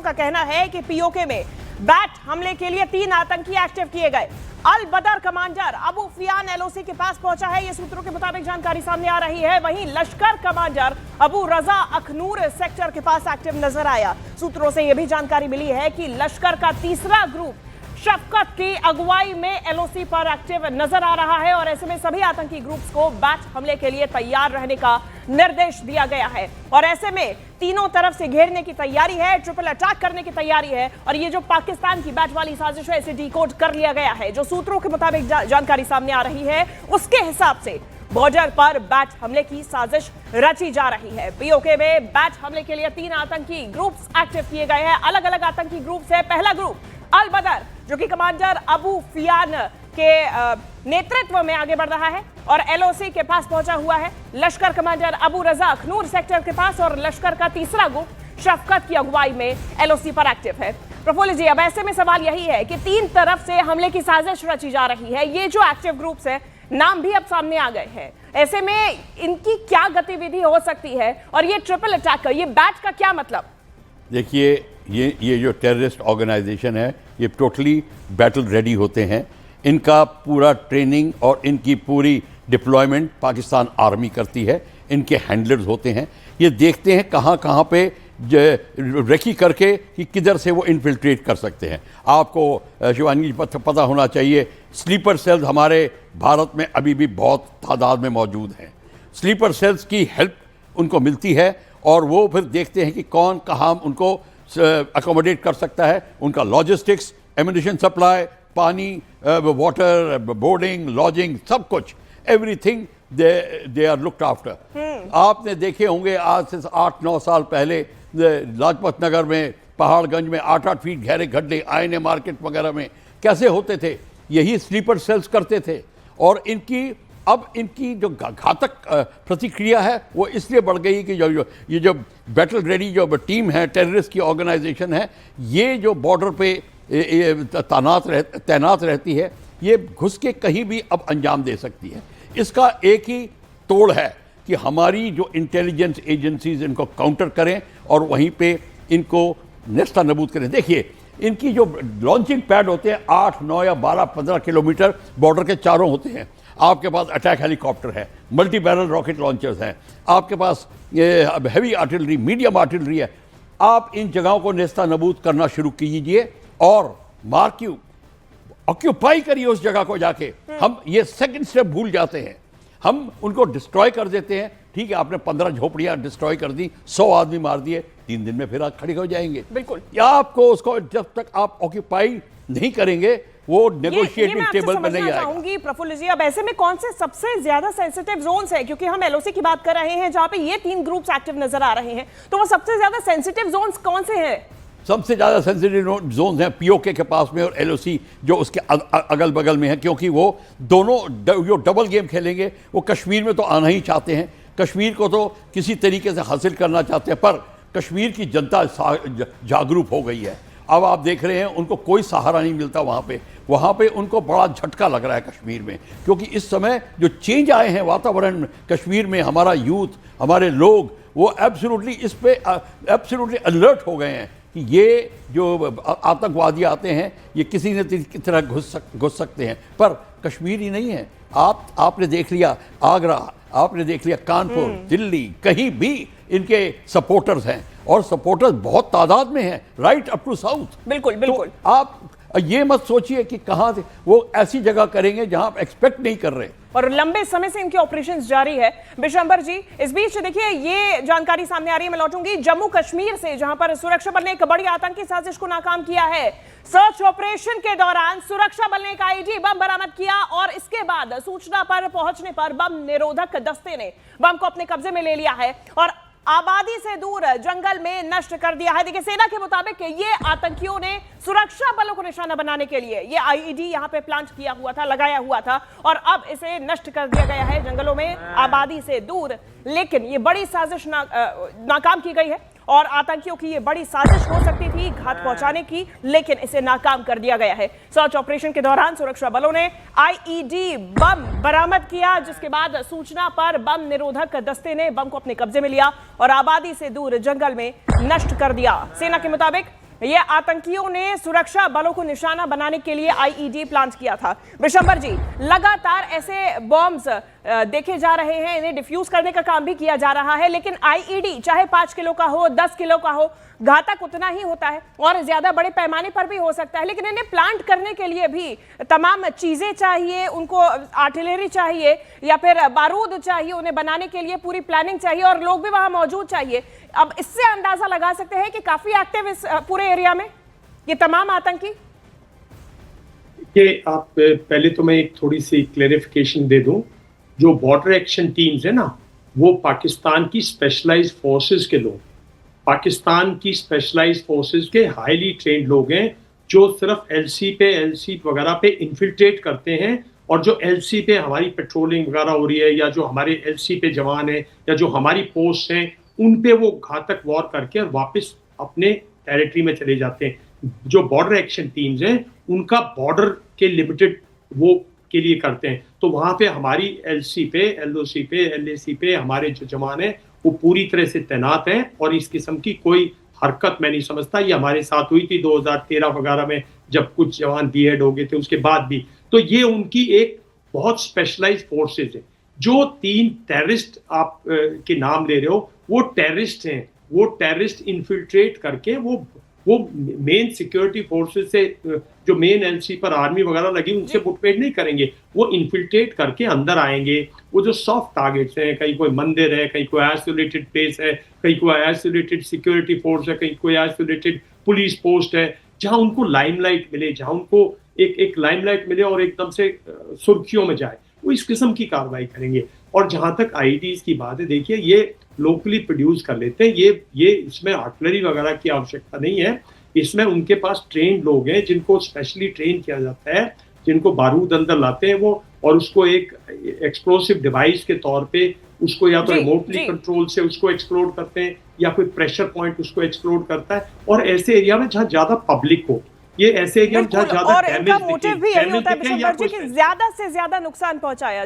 का कहना है कि पीओके में बैट हमले के लिए 3 आतंकी एक्टिव किए गए। अल बदर कमांडर अबू फियान एलओसी के पास पहुंचा है, ये सूत्रों के मुताबिक जानकारी सामने आ रही है। वहीं लश्कर कमांडर अबू रजा अखनूर सेक्टर के पास एक्टिव नजर आया। सूत्रों से यह भी जानकारी मिली है कि लश्कर का तीसरा ग्रुप शफकत की अगुवाई में एलओसी पर एक्टिव नजर आ रहा है और ऐसे में सभी आतंकी ग्रुप्स को बैट हमले के लिए तैयार रहने का निर्देश दिया गया है और ऐसे में तीनों तरफ से घेरने की तैयारी है, ट्रिपल अटैक करने की तैयारी है और ये जो पाकिस्तान की बैट वाली साजिश है इसे डिकोड कर लिया गया है। जो सूत्रों के मुताबिक जानकारी सामने आ रही है उसके हिसाब से बॉर्डर पर बैट हमले की साजिश रची जा रही है। पीओके में बैट हमले के लिए 3 आतंकी ग्रुप्स एक्टिव किए गए हैं। अलग अलग आतंकी ग्रुप्स है। पहला ग्रुप अल बदर जो कि कमांडर अबू फियान के नेतृत्व में आगे बढ़ रहा है और एलओसी के पास पहुंचा हुआ है। लश्कर कमांडर अबू रजा अखनूर सेक्टर के पास और लश्कर का तीसरा ग्रुप शफकत की अगुवाई में एलओसी पर एक्टिव है। प्रफुल्ल जी, अब ऐसे में सवाल यही है कि 3 तरफ से हमले की साजिश रची जा रही है। ये जो एक्टिव ग्रुप्स है नाम भी अब सामने आ गए हैं, ऐसे में इनकी क्या गतिविधि हो सकती है और ये ट्रिपल अटैक का, ये बैट का क्या मतलब? देखिए, ये जो टेररिस्ट ऑर्गेनाइजेशन है ये टोटली बैटल रेडी होते हैं। इनका पूरा ट्रेनिंग और इनकी पूरी डिप्लॉयमेंट पाकिस्तान आर्मी करती है। इनके हैंडलर्स होते हैं, ये देखते हैं कहाँ पे रेकी करके कि किधर से वो इन्फिल्ट्रेट कर सकते हैं। आपको शिवानी जी पता होना चाहिए, स्लीपर सेल्स हमारे भारत में अभी भी बहुत तादाद में मौजूद हैं। स्लीपर सेल्स की हेल्प उनको मिलती है और वो फिर देखते हैं कि कौन कहाँ उनको अकोमोडेट कर सकता है। उनका लॉजिस्टिक्स, एम्युनिशन सप्लाई, पानी, वाटर, बोर्डिंग, लॉजिंग, सब कुछ, everything they are looked after. आपने देखे होंगे आज से 8-9 साल पहले लाजपत नगर में, पहाड़गंज में 8-8 फीट गहरे गड्ढे, आईने मार्केट वगैरह में कैसे होते थे, यही स्लीपर सेल्स करते थे। और इनकी जो घातक प्रतिक्रिया है वो इसलिए बढ़ गई कि ये जो बैटल रेडी जो टीम है, टेररिस्ट की ऑर्गेनाइजेशन है, ये जो बॉर्डर पे तैनात रहती है, ये घुस के कहीं भी अब अंजाम दे सकती है। इसका एक ही तोड़ है कि हमारी जो इंटेलिजेंस एजेंसीज इनको काउंटर करें और वहीं पे इनको नेस्ता नबूद करें। देखिए, इनकी जो लॉन्चिंग पैड होते हैं 8, 9 या 12, 15 किलोमीटर बॉर्डर के चारों होते हैं। आपके पास अटैक हेलीकॉप्टर है, मल्टी बैरल रॉकेट लॉन्चर्स हैं, आपके पास हैवी आर्टिलरी, मीडियम आर्टिलरी है। आप इन जगहों को नेस्ता नबूद करना शुरू कीजिए और मार्क ऑक्यूपाई करिए उस जगह को जाके। हम ये सेकंड स्टेप भूल जाते हैं, हम उनको डिस्ट्रॉय कर देते हैं। ठीक है, आपने 15 झोपड़ियां डिस्ट्रॉय कर दी, 100 आदमी मार दिए, 3 दिन में फिर आप खड़े हो जाएंगे। बिल्कुल, या आपको उसको जब तक आप ऑक्यूपाई नहीं करेंगे वो नेगोशिएटिंग टेबल में नहीं आएगा। प्रफुल्ल जी, अब ऐसे में कौन से सबसे ज्यादा सेंसिटिव जोन्स है, क्योंकि हम एलओसी की बात कर रहे हैं जहां पे ये 3 ग्रुप्स एक्टिव नजर आ रहे हैं, तो वो सबसे ज्यादा सेंसिटिव जोन्स कौन से हैं? सबसे ज़्यादा सेंसिटिव जोन हैं पीओके के पास में और एलओसी जो उसके अगल बगल में है, क्योंकि वो दोनों जो डबल गेम खेलेंगे वो कश्मीर में तो आना ही चाहते हैं, कश्मीर को तो किसी तरीके से हासिल करना चाहते हैं, पर कश्मीर की जनता जागरूक हो गई है। अब आप देख रहे हैं उनको कोई सहारा नहीं मिलता वहाँ पे उनको बड़ा झटका लग रहा है कश्मीर में, क्योंकि इस समय जो चेंज आए हैं वातावरण में कश्मीर में, हमारा यूथ, हमारे लोग, वो एब्सोल्युटली इस पे एब्सोल्युटली अलर्ट हो गए हैं कि ये जो आतंकवादी आते हैं ये किसी न किसी तरह घुस सकते हैं। पर कश्मीर ही नहीं है, आपने देख लिया आगरा, आपने देख लिया कानपुर, दिल्ली, कहीं भी इनके सपोर्टर्स हैं और सपोर्टर्स बहुत तादाद में हैं, राइट अप टू साउथ। बिल्कुल बिल्कुल। तो आप ये मत सोचिए कि कहां से वो ऐसी जगह करेंगे जहां आप एक्सपेक्ट नहीं कर रहे, और लंबे समय से इनके ऑपरेशंस जारी है। बिशंबर जी, इस बीच देखिए ये जानकारी सामने आ रही है, मैं लौटूंगी जम्मू कश्मीर से, जहां पर सुरक्षा बल ने एक बड़ी आतंकी साजिश को नाकाम किया है। सर्च ऑपरेशन के दौरान सुरक्षा बल ने एक आईडी बम बरामद किया और इसके बाद सूचना पर पहुंचने पर बम निरोधक दस्ते ने बम को अपने कब्जे में ले लिया है और आबादी से दूर जंगल में नष्ट कर दिया है। देखिए, सेना के मुताबिक ये आतंकियों ने सुरक्षा बलों को निशाना बनाने के लिए ये आईईडी यहां पे प्लांट किया हुआ था, लगाया हुआ था और अब इसे नष्ट कर दिया गया है जंगलों में आबादी से दूर। लेकिन ये बड़ी साजिश नाकाम की गई है और आतंकियों की ये बड़ी साजिश हो सकती थी घात पहुंचाने की, लेकिन इसे नाकाम कर दिया गया है। सर्च ऑपरेशन के दौरान सुरक्षा बलों ने आईईडी बम बरामद किया, जिसके बाद सूचना पर बम निरोधक दस्ते ने बम को अपने कब्जे में लिया और आबादी से दूर जंगल में नष्ट कर दिया। सेना के मुताबिक ये आतंकियों ने सुरक्षा बलों को निशाना बनाने के लिए आईईडी प्लांट किया था। विशंबर जी, लगातार ऐसे बॉम्ब्स देखे जा रहे हैं, इन्हें डिफ्यूज करने का काम भी किया जा रहा है, लेकिन आईईडी चाहे 5 किलो का हो, 10 किलो का हो, घातक उतना ही होता है और ज्यादा बड़े पैमाने पर भी हो सकता है। लेकिन इन्हें प्लांट करने के लिए भी तमाम चीजें चाहिए, उनको आर्टिलरी चाहिए या फिर बारूद चाहिए, उन्हें बनाने के लिए पूरी प्लानिंग चाहिए और लोग भी वहां मौजूद चाहिए। अब इससे अंदाजा लगा सकते हैं कि काफी एक्टिव इस पूरे एरिया में ये तमाम आतंकी। कि आप पहले तो मैं एक थोड़ी सी क्लेरिफिकेशन दे दूं, जो बॉर्डर एक्शन टीम्स है ना, वो पाकिस्तान की स्पेशलाइज्ड फोर्सेस के लोग, पाकिस्तान की स्पेशलाइज्ड फोर्सेस के हाईली ट्रेंड लोग हैं, जो सिर्फ एलसी वगैरह पे इन्फिल्ट्रेट करते हैं और जो एलसी पे हमारी पेट्रोलिंग वगैरह हो रही है या जो हमारे एलसी पे जवान हैं या जो हमारी पोस्ट हैं, उन पे वो घातक वॉर करके और वापस अपने टेरिटरी में चले जाते हैं। जो बॉर्डर एक्शन टीम्स हैं उनका बॉर्डर के लिमिटेड वो के लिए करते हैं, तो वहां पे हमारी एलसी पे, एलओसी पे, एलएसी पे हमारे जो जवान हैं वो पूरी तरह से तैनात हैं और इस किस्म की कोई हरकत मैं नहीं समझता। ये हमारे साथ हुई थी 2013 वगैरह में, जब कुछ जवान डीएड हो गए थे, उसके बाद भी। तो ये उनकी एक बहुत स्पेशलाइज्ड फोर्सेज है। जो 3 टेररिस्ट आप के नाम ले रहे हो, वो टेररिस्ट हैं, वो टेररिस्ट इन्फिल्ट्रेट करके वो मेन सिक्योरिटी फोर्सेस से, जो मेन एलसी पर आर्मी वगैरह लगी, उनसे मुठभेड़ नहीं करेंगे, वो इन्फिल्ट्रेट करके अंदर आएंगे। वो जो सॉफ्ट टारगेट्स हैं, कहीं कोई मंदिर है, कहीं कोई आइसोलेटेड प्लेस है, कहीं कोई आइसोलेटेड सिक्योरिटी फोर्स है, कहीं कोई आइसोलेटेड पुलिस पोस्ट है, जहां उनको लाइमलाइट मिले, जहां उनको एक लाइमलाइट मिले और एकदम से सुर्खियों में जाए, वो इस किस्म की कार्रवाई करेंगे। और जहां तक आईईडीज की बात है, देखिए ये लोकली प्रोड्यूस कर लेते हैं, ये इसमें आर्टिलरी वगैरह की आवश्यकता नहीं है। इसमें उनके पास ट्रेंड लोग हैं जिनको स्पेशली ट्रेन किया जाता है, जिनको बारूद अंदर लाते हैं वो, और उसको एक एक्सप्लोसिव डिवाइस के तौर पे उसको या तो रिमोटली कंट्रोल से उसको एक्सप्लोड करते हैं या कोई प्रेशर पॉइंट उसको एक्सप्लोड करता है। और ऐसे एरिया में जहाँ ज्यादा पब्लिक हो, ये ऐसे एरिया में जहाँ ज्यादा और इनका मोटिव भी यही होता है विशंबर जी कि ज्यादा से ज्यादा नुकसान पहुंचाया